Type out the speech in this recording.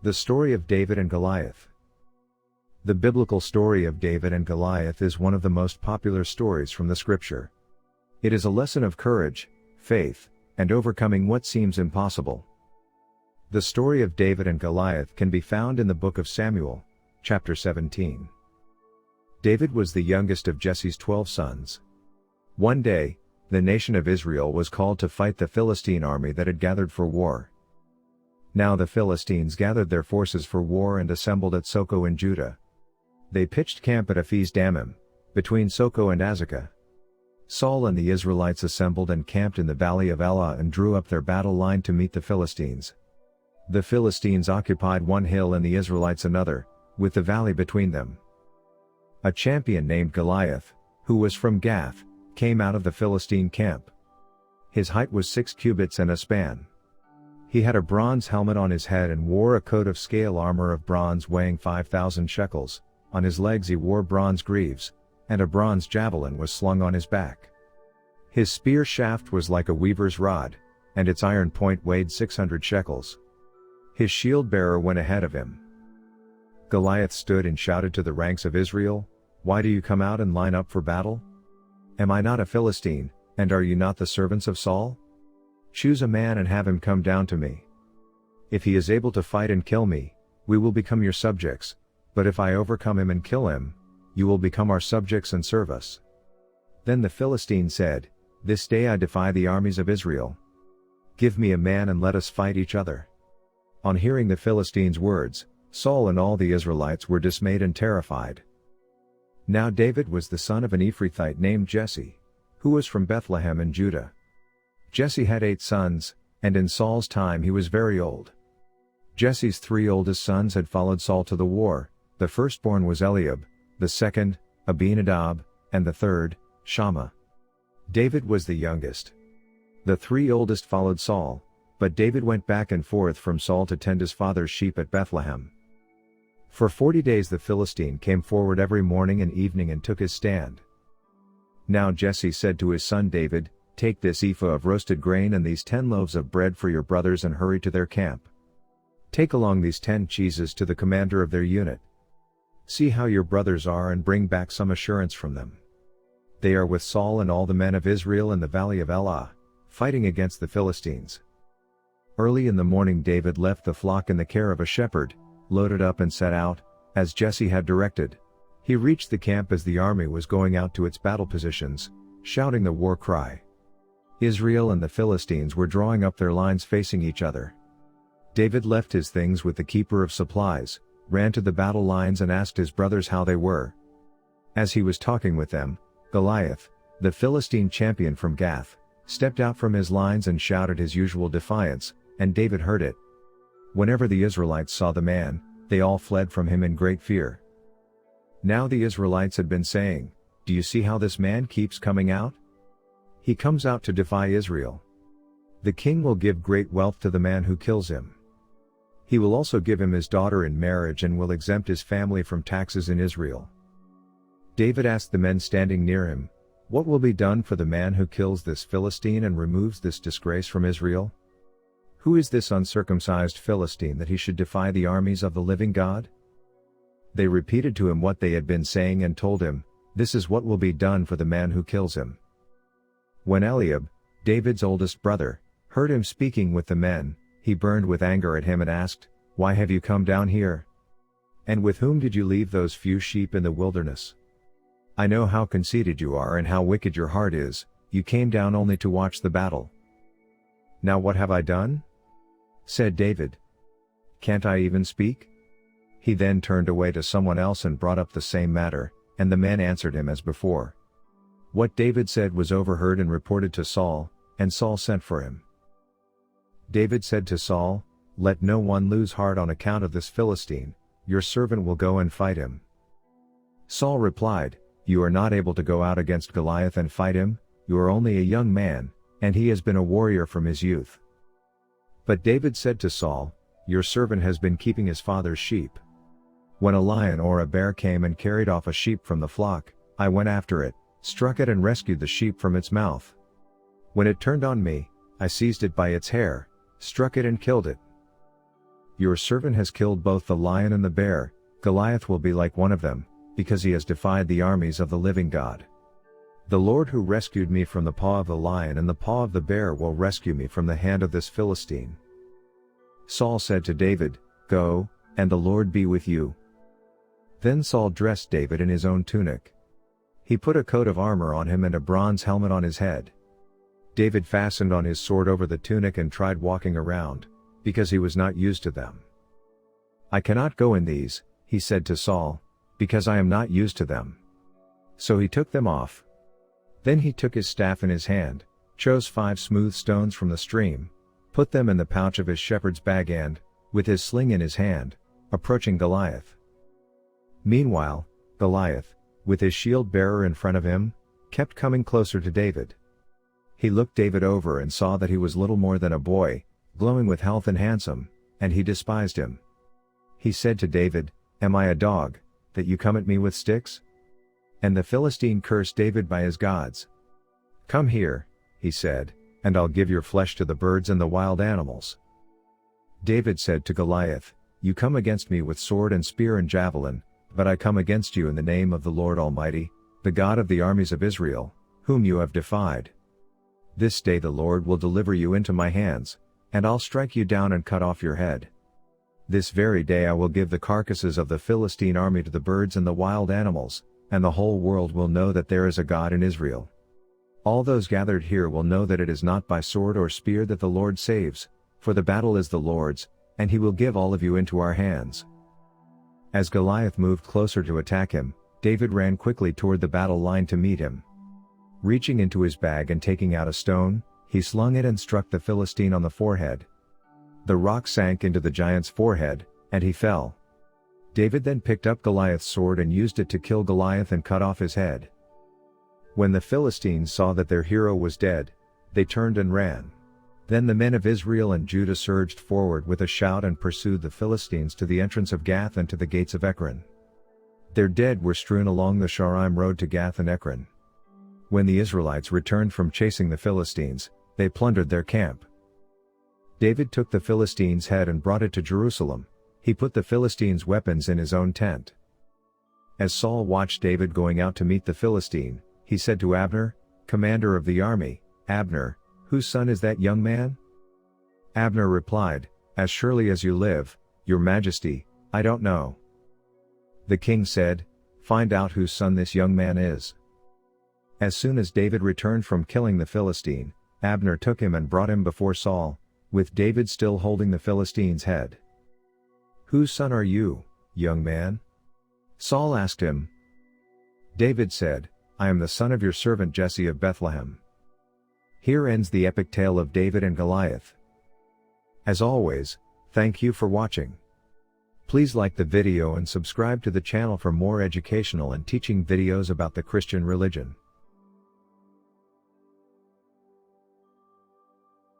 The story of David and Goliath. The biblical story of David and Goliath is one of the most popular stories from the scripture. It is a lesson of courage, faith, and overcoming what seems impossible. The story of David and Goliath can be found in the book of Samuel, chapter 17. David was the youngest of Jesse's 12 sons. One day, the nation of Israel was called to fight the Philistine army that had gathered for war. Now the Philistines gathered their forces for war and assembled at Soko in Judah. They pitched camp at Ephes Dammim, between Soko and Azekah. Saul and the Israelites assembled and camped in the valley of Elah and drew up their battle line to meet the Philistines. The Philistines occupied one hill and the Israelites another, with the valley between them. A champion named Goliath, who was from Gath, came out of the Philistine camp. His height was 6 cubits and a span. He had a bronze helmet on his head and wore a coat of scale armor of bronze weighing 5,000 shekels, on his legs he wore bronze greaves, and a bronze javelin was slung on his back. His spear shaft was like a weaver's rod, and its iron point weighed 600 shekels. His shield-bearer went ahead of him. Goliath stood and shouted to the ranks of Israel, "Why do you come out and line up for battle? Am I not a Philistine, and are you not the servants of Saul? Choose a man and have him come down to me. If he is able to fight and kill me, we will become your subjects, but if I overcome him and kill him, you will become our subjects and serve us." Then the Philistine said, "This day I defy the armies of Israel. Give me a man and let us fight each other." On hearing the Philistines' words, Saul and all the Israelites were dismayed and terrified. Now David was the son of an Ephrathite named Jesse, who was from Bethlehem in Judah. Jesse had 8 sons, and in Saul's time he was very old. Jesse's 3 oldest sons had followed Saul to the war. The firstborn was Eliab, the second, Abinadab, and the third, Shammah. David was the youngest. The 3 oldest followed Saul, but David went back and forth from Saul to tend his father's sheep at Bethlehem. For 40 days the Philistine came forward every morning and evening and took his stand. Now Jesse said to his son David, "Take this ephah of roasted grain and these 10 loaves of bread for your brothers and hurry to their camp. Take along these 10 cheeses to the commander of their unit. See how your brothers are and bring back some assurance from them. They are with Saul and all the men of Israel in the valley of Elah, fighting against the Philistines." Early in the morning David left the flock in the care of a shepherd, loaded up and set out, as Jesse had directed. He reached the camp as the army was going out to its battle positions, shouting the war cry. Israel and the Philistines were drawing up their lines facing each other. David left his things with the keeper of supplies, ran to the battle lines and asked his brothers how they were. As he was talking with them, Goliath, the Philistine champion from Gath, stepped out from his lines and shouted his usual defiance, and David heard it. Whenever the Israelites saw the man, they all fled from him in great fear. Now the Israelites had been saying, "Do you see how this man keeps coming out? He comes out to defy Israel. The king will give great wealth to the man who kills him. He will also give him his daughter in marriage and will exempt his family from taxes in Israel." David asked the men standing near him, "What will be done for the man who kills this Philistine and removes this disgrace from Israel? Who is this uncircumcised Philistine that he should defy the armies of the living God?" They repeated to him what they had been saying and told him, "This is what will be done for the man who kills him." When Eliab, David's oldest brother, heard him speaking with the men, he burned with anger at him and asked, "Why have you come down here? And with whom did you leave those few sheep in the wilderness? I know how conceited you are and how wicked your heart is. You came down only to watch the battle." "Now what have I done?" said David. "Can't I even speak?" He then turned away to someone else and brought up the same matter, and the men answered him as before. What David said was overheard and reported to Saul, and Saul sent for him. David said to Saul, "Let no one lose heart on account of this Philistine, your servant will go and fight him." Saul replied, "You are not able to go out against Goliath and fight him, you are only a young man, and he has been a warrior from his youth." But David said to Saul, "Your servant has been keeping his father's sheep. When a lion or a bear came and carried off a sheep from the flock, I went after it, struck it and rescued the sheep from its mouth. When it turned on me, I seized it by its hair, struck it and killed it. Your servant has killed both the lion and the bear. Goliath will be like one of them, because he has defied the armies of the living God. The Lord who rescued me from the paw of the lion and the paw of the bear will rescue me from the hand of this Philistine." Saul said to David, "Go, and the Lord be with you." Then Saul dressed David in his own tunic. He put a coat of armor on him and a bronze helmet on his head. David fastened on his sword over the tunic and tried walking around, because he was not used to them. "I cannot go in these," he said to Saul, "because I am not used to them." So he took them off. Then he took his staff in his hand, chose 5 smooth stones from the stream, put them in the pouch of his shepherd's bag and, with his sling in his hand, approaching Goliath. Meanwhile, Goliath, with his shield bearer in front of him, kept coming closer to David. He looked David over and saw that he was little more than a boy, glowing with health and handsome, and he despised him. He said to David, "Am I a dog, that you come at me with sticks?" And the Philistine cursed David by his gods. "Come here," he said, "and I'll give your flesh to the birds and the wild animals." David said to Goliath, "You come against me with sword and spear and javelin, but I come against you in the name of the Lord Almighty, the God of the armies of Israel, whom you have defied. This day the Lord will deliver you into my hands, and I'll strike you down and cut off your head. This very day I will give the carcasses of the Philistine army to the birds and the wild animals, and the whole world will know that there is a God in Israel. All those gathered here will know that it is not by sword or spear that the Lord saves, for the battle is the Lord's, and he will give all of you into our hands." As Goliath moved closer to attack him, David ran quickly toward the battle line to meet him. Reaching into his bag and taking out a stone, he slung it and struck the Philistine on the forehead. The rock sank into the giant's forehead, and he fell. David then picked up Goliath's sword and used it to kill Goliath and cut off his head. When the Philistines saw that their hero was dead, they turned and ran. Then the men of Israel and Judah surged forward with a shout and pursued the Philistines to the entrance of Gath and to the gates of Ekron. Their dead were strewn along the Shaaraim road to Gath and Ekron. When the Israelites returned from chasing the Philistines, they plundered their camp. David took the Philistines' head and brought it to Jerusalem. He put the Philistines' weapons in his own tent. As Saul watched David going out to meet the Philistine, he said to Abner, commander of the army, "Abner, whose son is that young man?" Abner replied, "As surely as you live, your majesty, I don't know." The king said, "Find out whose son this young man is." As soon as David returned from killing the Philistine, Abner took him and brought him before Saul, with David still holding the Philistine's head. "Whose son are you, young man?" Saul asked him. David said, "I am the son of your servant Jesse of Bethlehem." Here ends the epic tale of David and Goliath. As always, thank you for watching. Please like the video and subscribe to the channel for more educational and teaching videos about the Christian religion.